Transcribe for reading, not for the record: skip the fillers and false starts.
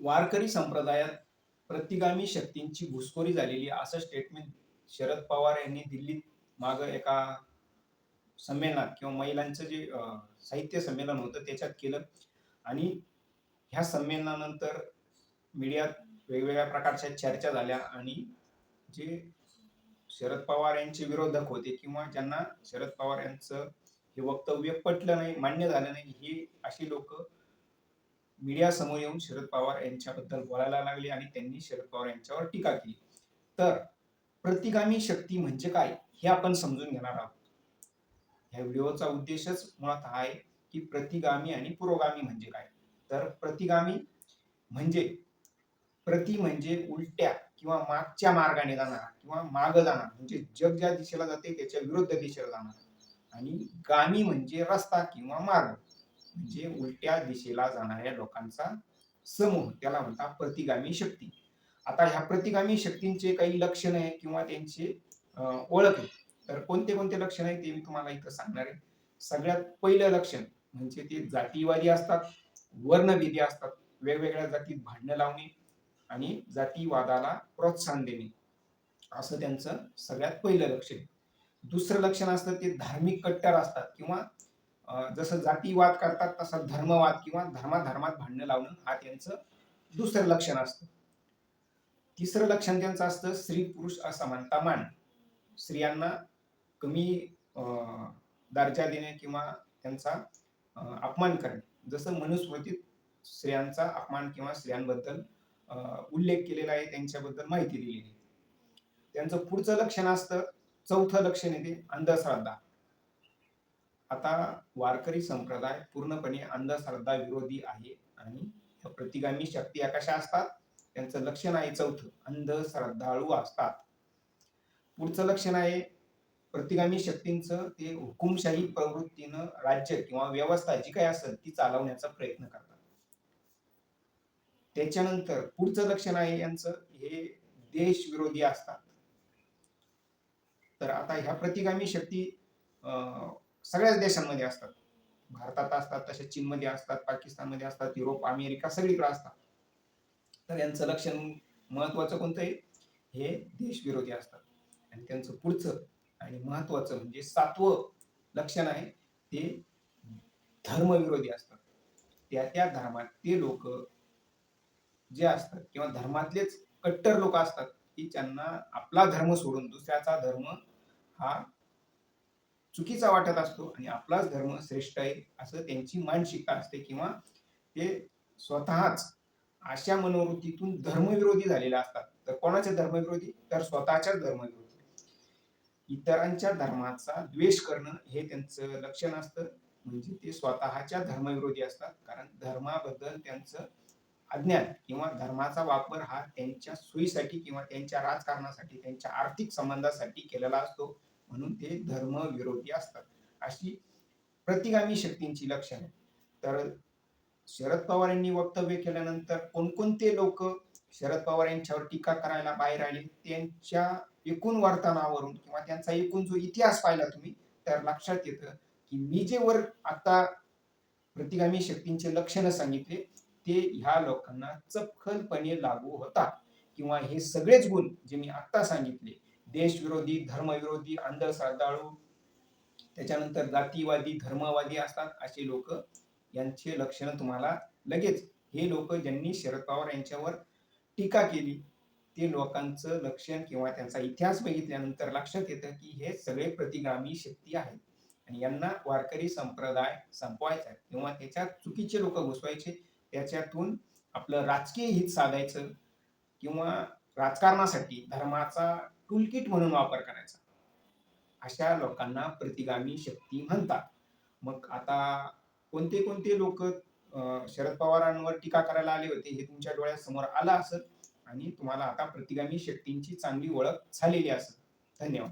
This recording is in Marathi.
वारकरी संप्रदायात प्रतिगामी शक्तींची घुसखोरी झालेली आहे, असं स्टेटमेंट शरद पवार यांनी दिल्लीत मागं एका संमेलनात किंवा महिलांचं जे साहित्य संमेलन होतं त्याच्यात केलं. आणि ह्या संमेलनानंतर मीडियात वेगवेगळ्या प्रकारच्या चर्चा झाल्या आणि जे शरद पवार यांचे विरोधक होते किंवा ज्यांना शरद पवार यांचं हे वक्तव्य पटलं नाही, मान्य झालं नाही, ही अशी लोक मीडिया समोर येऊन शरद पवार यांच्याबद्दल बोलायला लागले आणि त्यांनी शरद पवार यांच्यावर टीका केली. तर प्रतिगामी शक्ती म्हणजे काय हे आपण समजून घेणार आहोत. ह्या व्हिडिओचा उद्देशच मुळात हा आहे की प्रतिगामी आणि पुरोगामी म्हणजे काय. तर प्रतिगामी म्हणजे प्रति म्हणजे उलट्या किंवा मागच्या मार्गाने जाणारा किंवा माग जाणार, म्हणजे जग ज्या दिशेला जाते त्याच्या विरुद्ध दिशेला जाणार. आणि गामी म्हणजे रस्ता किंवा मार्ग, म्हणजे उलट्या दिशेला जाणाऱ्या लोकांचा समूह, त्याला म्हणतात प्रतिगामी शक्ती. आता ह्या प्रतिगामी शक्तींचे काही लक्षण आहे किंवा त्यांची ओळख आहे. तर कोणते कोणते लक्षण आहे ते मी तुम्हाला इथं सांगणार आहे. सगळ्यात पहिलं लक्षण म्हणजे ते जातीवादी असतात, वर्णभेदी असतात, वेगवेगळ्या जातीत भांडणं लावणे आणि जातीवादाला प्रोत्साहन देणे, असं त्यांचं सगळ्यात पहिलं लक्षण. दुसरं लक्षण असतं ते धार्मिक कट्टर असतात किंवा जसं जातीवाद करतात तसा धर्मवाद किंवा धर्माधर्मात भांडणं लावणं, हा त्यांचं दुसरं लक्षण असतं. तिसरं लक्षण त्यांचं असतं स्त्री पुरुष असमानता मान, स्त्रियांना कमी दर्जा देणे किंवा त्यांचा अपमान करणे. जसं मनुस्मृतीत स्त्रियांचा अपमान किंवा स्त्रियांबद्दल उल्लेख केलेला आहे, त्यांच्याबद्दल माहिती दिलेली आहे. त्यांचं पुढचं लक्षण असतं, चौथं लक्षण येते अंधश्रद्धा. आता वारकरी संप्रदाय पूर्णपणे अंधश्रद्धा विरोधी आहे आणि प्रतिगामी शक्ती कशा असतात, त्यांचं लक्षण आहे चौथं, अंधश्रद्धाळू असतात. पुढचं लक्षण आहे प्रतिगामी शक्तींचं ते हुकुमशाही प्रवृत्तीनं राज्य किंवा व्यवस्था जी काही असेल ती चालवण्याचा प्रयत्न करतात. त्याच्यानंतर पुढचं लक्षण आहे यांचं, हे देशविरोधी असतात. तर आता ह्या प्रतिगामी शक्ती सगळ्याच देशांमध्ये असतात. भारतात असतात, तसे चीनमध्ये असतात, पाकिस्तानमध्ये असतात, युरोप, अमेरिका सगळीकडे असतात. तर यांचं लक्षण महत्वाचं कोणतं आहे, हे देशविरोधी असतात. आणि त्यांचं पुढचं आणि महत्वाचं म्हणजे सातवं लक्षण आहे ते धर्मविरोधी असतात. त्या त्या धर्मात ते लोक जे असतात किंवा धर्मातलेच कट्टर लोक असतात की ज्यांना आपला धर्म सोडून दुसऱ्याचा धर्म हा चुकीचा वाटत असतो आणि आपलाच धर्म श्रेष्ठ आहे असं त्यांची मानसिकता असते, किंवा ते स्वतःच अशा मनोवृत्तीतून धर्मविरोधी झालेले असतात. तर कोणाचे धर्मविरोधी, तर स्वतःच्याच धर्मविरोधी. इतरांच्या धर्माचा द्वेष करणं हे त्यांचं लक्षण असतं, म्हणजे ते स्वतःच्या धर्मविरोधी असतात. कारण धर्माबद्दल त्यांचं अज्ञान किंवा धर्माचा वापर हा त्यांच्या सोयीसाठी किंवा त्यांच्या राजकारणासाठी, त्यांच्या आर्थिक संबंधासाठी केलेला असतो, म्हणून ते धर्मविरोधी असतात. अशी प्रतिगामी शक्तींची लक्षणे. तर शरद पवार यांनी वक्तव्य केल्यानंतर कोणकोणते लोक शरद पवार यांच्यावर टीका करायला बाहेर आले, त्यांच्या एकूण वर्तनावरून किंवा त्यांचा एकूण जो इतिहास पाहिला तुम्ही, तर लक्षात येतं की मी जे वर आता प्रतिगामी शक्तींचे लक्षणं सांगितले ते ह्या लोकांना चपखलपणे लागू होतात, किंवा हे सगळेच गुण जे मी आता सांगितले, देशविरोधी, धर्मविरोधी, अंधश्रद्धाळू, त्याच्यानंतर जातीवादी, धर्मवादी असतात असे लोक, यांचे लक्षण तुम्हाला लगेच, हे लोक ज्यांनी शरद पवार यांच्यावर टीका केली ते लोकांचं लक्षण किंवा त्यांचा इतिहास बघितल्यानंतर लक्षात येतं की हे सगळे प्रतिगामी शक्ती आहेत आणि यांना वारकरी संप्रदाय संपवायचा किंवा त्याच्यात चुकीचे लोक घुसवायचे, त्याच्यातून आपलं राजकीय हित साधायचं किंवा राजकारणासाठी धर्माचा टूलकिट म्हणून वापर करायचा, अशा लोकांना प्रतिगामी शक्ती म्हणतात. मग आता कोणते कोणते लोक शरद पवारांवर टीका करायला आले होते हे तुमच्या डोळ्यासमोर आलं असेल आणि तुम्हाला आता प्रतिगामी शक्तींची चांगली ओळख झालेली असेल. धन्यवाद.